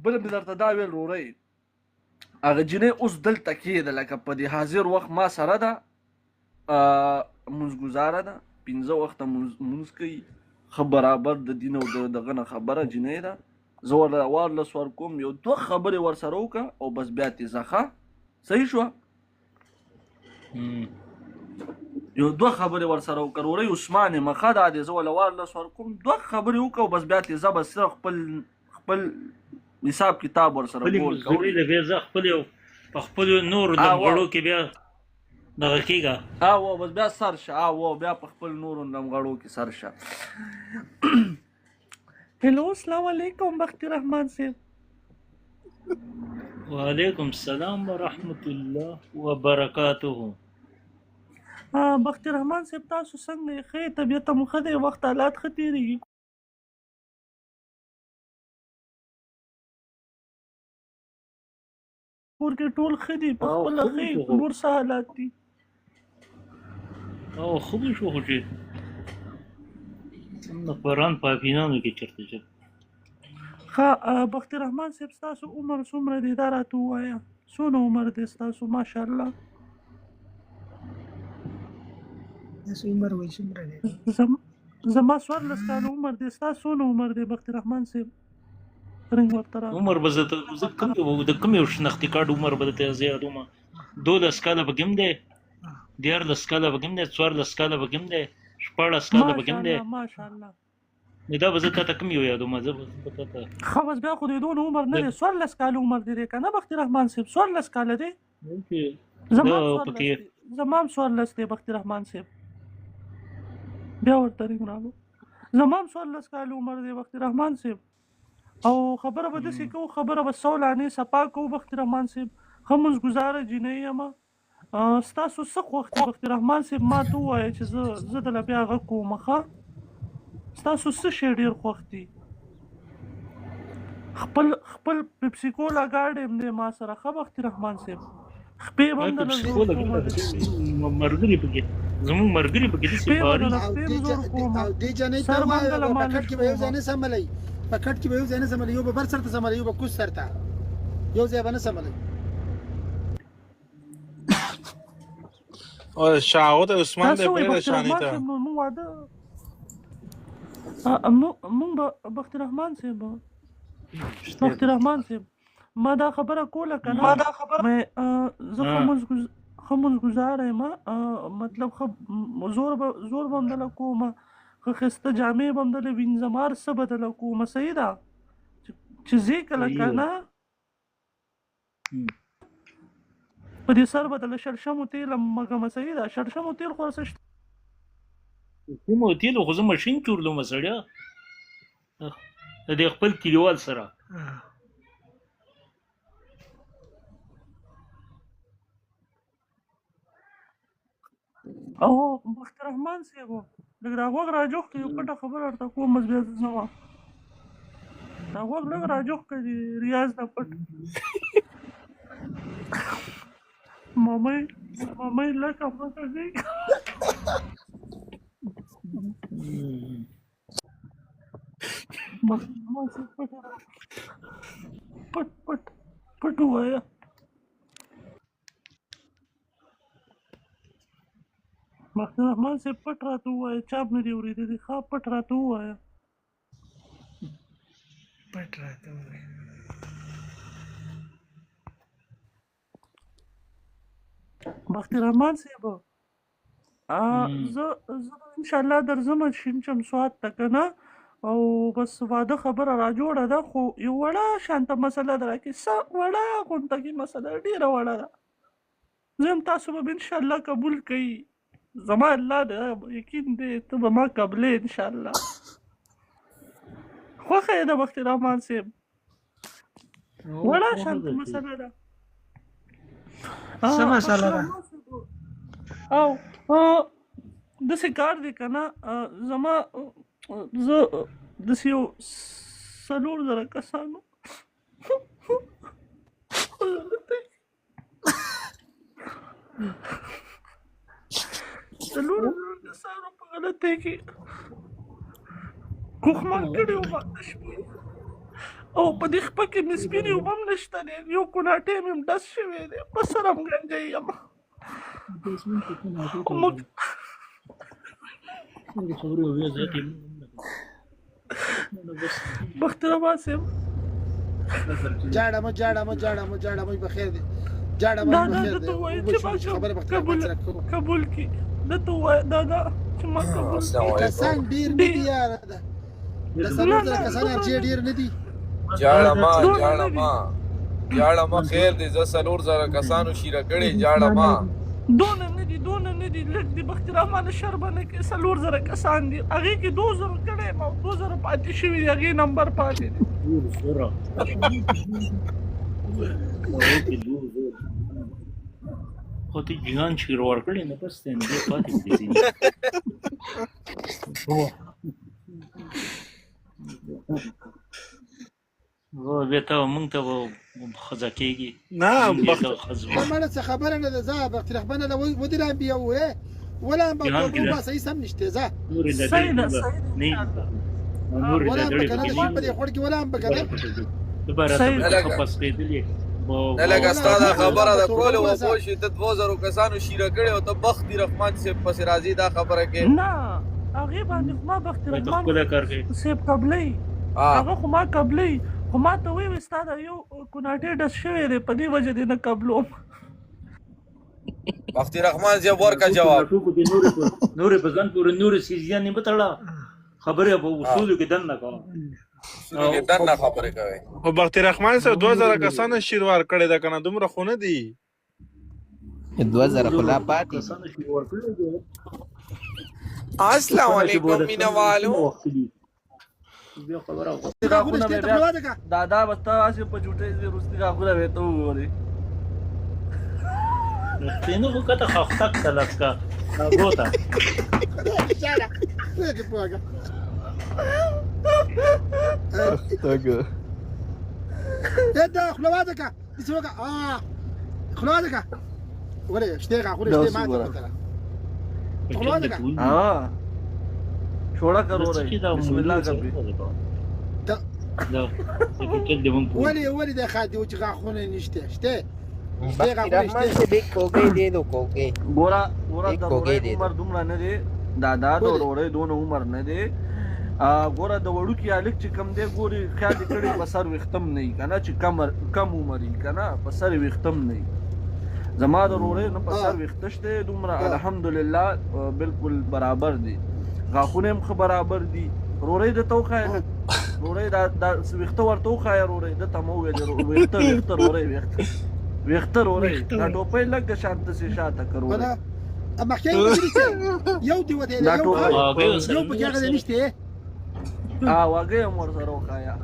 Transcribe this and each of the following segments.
بل مې درته دا ویل وروری هغه جنۍ اوس دلته کېده لکه په دې حاضر وخت ما سره ده مونځګزاره ده 15 وخته مونځ کوي ښه برابر د دین او دغه نه خبره جنۍ ده زه ورله 14 ورکوم یو 2 خبرې ورسره وکړه او بس بیا تیزه ښه صحیح شوه یو 2 خبرې ورسره وکړه وروری عثمان یم ښه دا دی زه ورله 14 ورکوم 2 خبرې وکړه او بس بیا تیزه به صرف خپل حساب کتاب ورسره کول ضروري ده بیا زه خپل یو په خپلو نورو لمغړو کې بیا دغه کېږه بس بیا سر شه بیا په خپل نورو لمغړو کې سر شه هلو السلام علیکم بختي رحمان صاحب وعلیکم السلام ورحمة الله وبرکاته بختي رحمان صاحب تاسو څنګه یې ښه طبیعت مو ښه دی وخت حالات ښه تېرېږي کور کې ټول ښه دي په خپله ښه نور څه حالات دي ښه به شو خو چې د قرآن په حافظانو کې چېرته ښه بختي رحمان صاحب ستاسو عمر څومره دی دا راته ووایه څونه عمر دی ستاسو ماشاءالله ستاسو عمر وایي څومره دی زما 14 کاله عمر دی ستاسو څونه عمر دی بختي رحمان صاحب عمر به زه د کوم یو شناختي کارډ عمر به درته زیات ومه 12 کاله به کې هم دی 14 کاله به کې هم دی 14 کاله به کې هم دی 14 کاله به کې هم دی ماشاءالله دا به زه تا ته کوم یو یادومه زه به تا ته ښه بس بیا خو د دونه عمر نه دی 14 کاله عمر دی که نه بختي رحمان صاحب 14 کاله دی زما هم 14 دی بختي رحمان صاحب بیا ورته رینګ راغلو زما هم 14 کاله عمر دی بختي رحمان صاحب او خبره به داسې کوو خبره به سولانې صفا کوو بختي رحمان صاحب ښه مونځګزاره جینۍ یمه ستاسو څه خوښ دی بختي رحمان صاحب ما ته ووایه چې زه دله بیا غږ کوم ښه ستاسو څه شی ډېر خوښ دي خپل پیپسي کولا ګارډ هم دی ما سره ښه بختي رحمان صاحب خپې به هم دله ملګري پکې زموږ ملګري پکې داسې باري دې جنۍ ته ووایه په کټ کې به یو ځای نه سملی په کټ کې به یو ځای نه سملی یو به بر سر ته سملی یو به کوز سر ته یو ځای به نه سملی او شاهد عثمان دې پرې شانې ته مونږ به بختي رحمان صاحب ما دا خبره کوله که نه زه ښه مونځګزاره یم مطلب ښه زور به هم دله کوم ښه ښایسته جامې به هم دله وینځم هر څه به دله کوم صحیح ده چې ځې کله که نه په دې سر به دله شړشمو تېل مږمه صحیح ده شړشمو تېل خو څه شته کومو تېلو خو زه ماشین چورلم سړیا د دې خپل کلیوال سره او بختي رحمان صاحب لږ دا غوږ راجوښ کړي یو پټه خبره ورته کوم بس بیا زه ځم دا غوږ لږ راجوښ کړي ریاض نه پټ مامۍ لکه پټه دی پټ ووایه بختي رحمان صاحب پټ راته ووایه چاپ نه دی اورېدلی ښه پټ راته ووایه پټ راته ووایه بختي رحمان صاحب زه انشاءالله درځم شین چمسوات ته که نه او بس واده خبره راجوړه ده خو یو وړه شانته مسله ده راکې څه وړه غونته کې مسله ډېره وړه ده زه یم تاسو به انشاءالله قبول کوي زما الله ده یقین دی ته به ما قبلې انشاءالله خوښه یې ده بختي رحمان صاحب وړه شانته مسله ده څه مسله ده او داسې کار دی که نه زما زه داسې یو 4,000 کسانو څلورو کسانو په غلطۍ کې کوښمن کړي وو ماته شپې او په دې خپه کې مې سپینې اوبه هم نشته دی، یو کوناټی مې هم ډس شوی دی، په سر هم ګنجی یم. موږ بختر احمد صاحب جاړه مو بخیر دی، جاړه مو بخیر دی. خبره بختر احمد سره کوم قبول کی د تو وای دادا چې ما قبول کسان ډیر نه دي یار، د سلام سره کسان ډیر نه دي. جاړه ما خیر دی، زه 4000 کسانو شیره کړې جاړه ما دونه نه دي لږ دي. بختر احمد شربنه کې 4000 کسان دي، هغې کې 2000 کړی ما 2000 پاتې شوي دي، هغې نمبر پاتې دي. خو ته جهان شیر ورکړی نه بس ته نه پاتې دي. بیا ته مونږ ته ښځه کېږي نه مړه څه خبره نه ده. زه بختر احمد نه ودرم بیا ولا هم به صحیح سم نشته. زه صحیح ده ولا هم بکنه شي په دې خور کې ولا هم بکنه نه لکه ستا دا خبره ده کول و پوه شي ته 2000 کسانو شیره کړې او ته بختي رحمان صاحب پسې راځي دا خبره کې نه هغې باندې خو ما بختر رحمان صاحب قبلۍ هغه خو ما قبلۍ خو ما ته ویې ستا دا یو کوناټی ډس شوی دی په دې وجه دې نه قبلوم. بختي رحمان صاحب ورکړه جواب نورې په ځان پورې نورې سیزیان نه بتړه خبره په اصولو کې دننه کوه خبرې کوي. خو بختي رحمان صاحب 2000 کسانو شیروار کړی ده کنه، دومره خو نه دي 2000 خلا پاتې. السلام علیکم مینوالو. دادا بستا اسې په جوټې روستي غاغونه به ته وګورې تینو خو کته خفتک تلسکا غوتا جاړه دې پوهه دا خلواتك يسوق خلواتك ولا اشتغل غاخوري اشتغل ما ترى خلواتك छोड़ा करो रे बिस्मिल्लाह कर ولي ده خادي وجه غاخونه نشته شته رحمان سے بیک کوگے دے دو کوگے گورا ضرورت عمر دومره نه دی دادا ضرورت دونه عمر نه دی ګوره د وړو کې الک چې کم دی ګوري خیال کړي په سر وختم نه کنه چې کم عمر کنه په سر وختم نه زما ضرورت نه په سر وختشته دومره الحمدلله بالکل برابر دی غاخونه هم برابر دي رورې د توخه رورې دا وخته ورته خوخه رورې د تمو ویل وخته رورې وخته رورې دا ټوپې لګ شانت سي شاته کرو اما خیر یو دی وته یو په هغه نشته واګه مور سره وخایا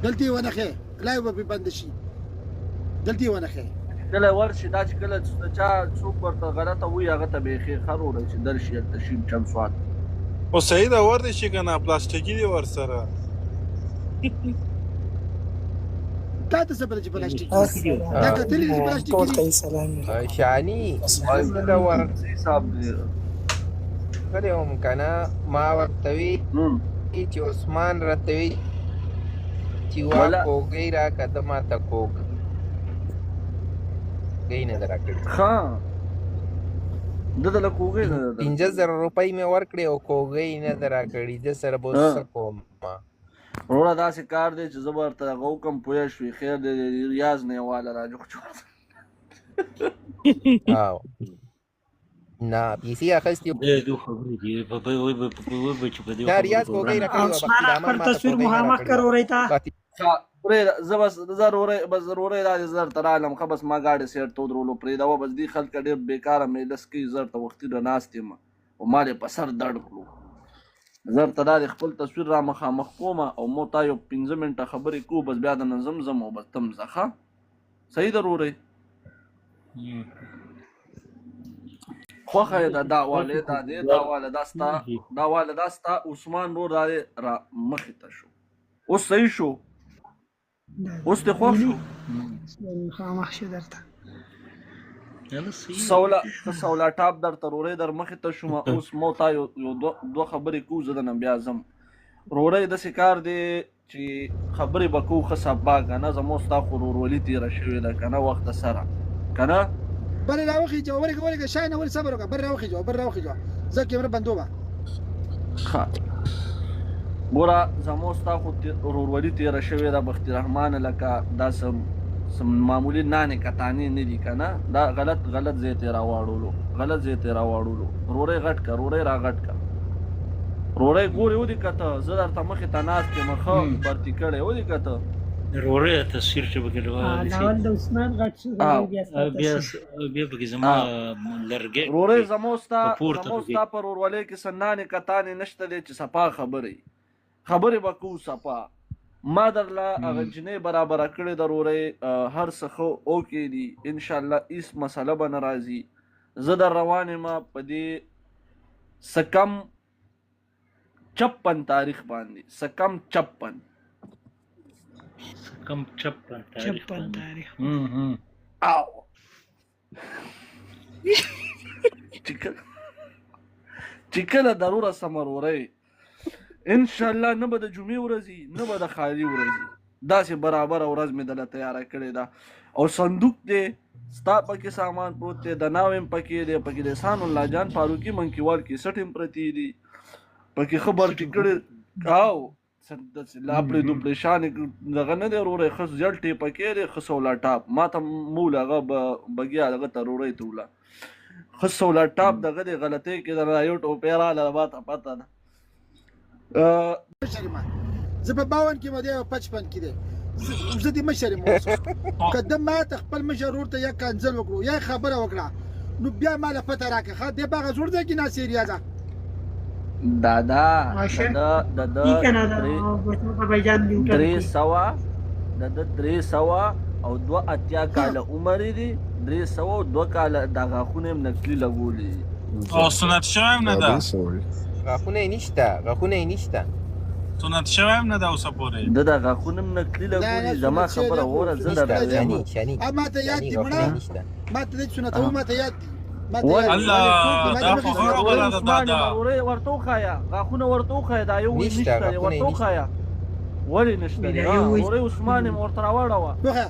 دلتي وانا خیر لا يبقى ببندشي دلتي وانا خیر کله ورشي دا چې کله چا څوک ورته غلطه وي هغه ته بیخي خروره چې درشي تشیم چم سواد او صحیح دا ورته شي کنه پلاستیکي دی ور سره تا ته څه بل چې پلاستیکي دا کتلې چې پلاستیکي دي شانی دا ورته صاحب کله هم کنه ما ورتوي چې عثمان رتوي چې وا کوګی را قدمه تا کوګ نه درکړي ها دله کوګي نه 15000 روپۍ مې ورکړي او کوګي نه درکړي د سره بوس کوم وروړه داسې کار دی چې زبر ته غو کم پوهه شوي خیر دی ریاض نه والا راجو او نه پیسې اخستې دوه خبرې دي په چې په دې ریاض کوګي راکړي پر تصویر مخامخ کرو رہتا ضروري دا زر تر عالم خبس ما گاډي سیر تو درولو پرې دا بس دي خلک ډېر بیکاره مې لسکی زر ته وختي د ناستې ما او مالې په سر درد کړو زر ته دا خپل تصویر را مخامخ کوم او مو تا یو 15 منټه خبرې کو بس بیا د نظم زم او بس تم زخه صحیح ضروري خوخه دا والد داستا عثمان نور را مخې ته شو اوس صحیح شو اوس ته خوښ شو خامخ شه درته سولا ټاپ در ترورې در مخې ته شوم اوس مو تا یو دوه خبرې کو زه د نن بیا زم رورې داسې کار دی چې خبرې به کوو ښه سبا که نه زموږ ستا خو ورورولي تېره شوې ده که نه وخته سره که نه بل راوخیجه ورګه شای نه ول صبر وکړه بل راوخیجه زه کیمره بندوبه ګوره زموږ ستا خو ورورولي تېره شوې ده بختي رحمانه لکه دا سم معمولي نانې کتانې نه دي که نه دا غلط ځای ته یې راواړولو رورۍ غټ که رورۍ را غټ که رورۍ ګورې ودې کته زه درته مخې ته ناست یم ښه برتي کړی ودې کته رورۍ تصویر چې پکې ناول د عثمان غټ شو بیا پکې زما لرګی رورۍ زموږ ستا په رورولۍ کې څه نانې کتانې نشته دی چې صفا خبرې به کوو صفا ما درله هغه جنۍ برابره کړې ده رورۍ هر څه ښه اوکې دي انشاءالله هېڅ مسله به نه راځي زه در روان یم په دې څه کم 56 تاریخ باندې څه کم 56 تاریخ او چې کله ضروره سمه رورۍ انشاءالله نه به د جمعې ورځي نه به د خالي ورځي داسې برابره ورځ مې دله تیاره کړې ده او صندوق دی ستا پکې سامان پروت دی د ناو هم پکې دی پکې د احسان الله جان فاروقي منکیوال کیسټ هم پرتې دي پکې ښه برټې کړې او لاپړې دوپړې شانې دغه نه دی وروری ښه زیړ ټې پکې دی ښه سوله ټاپ ما ته مول هغه بګیا دغه ته وروری ته وله ښه سوله ټاپ دغه دی غلطۍ کې در یو ټوپۍ راغله ما ته پته ده زه په 52 کې مده او 55 کې دی زه دې مشر یم کله ما ته خپل مشر ورته یا کانزل وکړو یا خبره وکړه نو بیا ما له پته راکړه خا دې باغ زور دی کې ناصریه ده دادا درې سوه او 2 کاله عمر دی 302 کاله د غاښونه هم نقلي لګولي او سنت شوی هم نه ده غاښونه یې نشته سنت شوی هم نه ده اوسه پورې د غاښونه هم نقلي لګولي زما خبره وره زه درته ما ته یاد دي مړه ما ته دې سنت ما ته یاد دي الله دا خو خبره ده دا ورته وخایا غاښونه ورته وخایا دا یو نشته ورته وخایا ولې نشته ورې عثمان مې ورته راوړه وګوره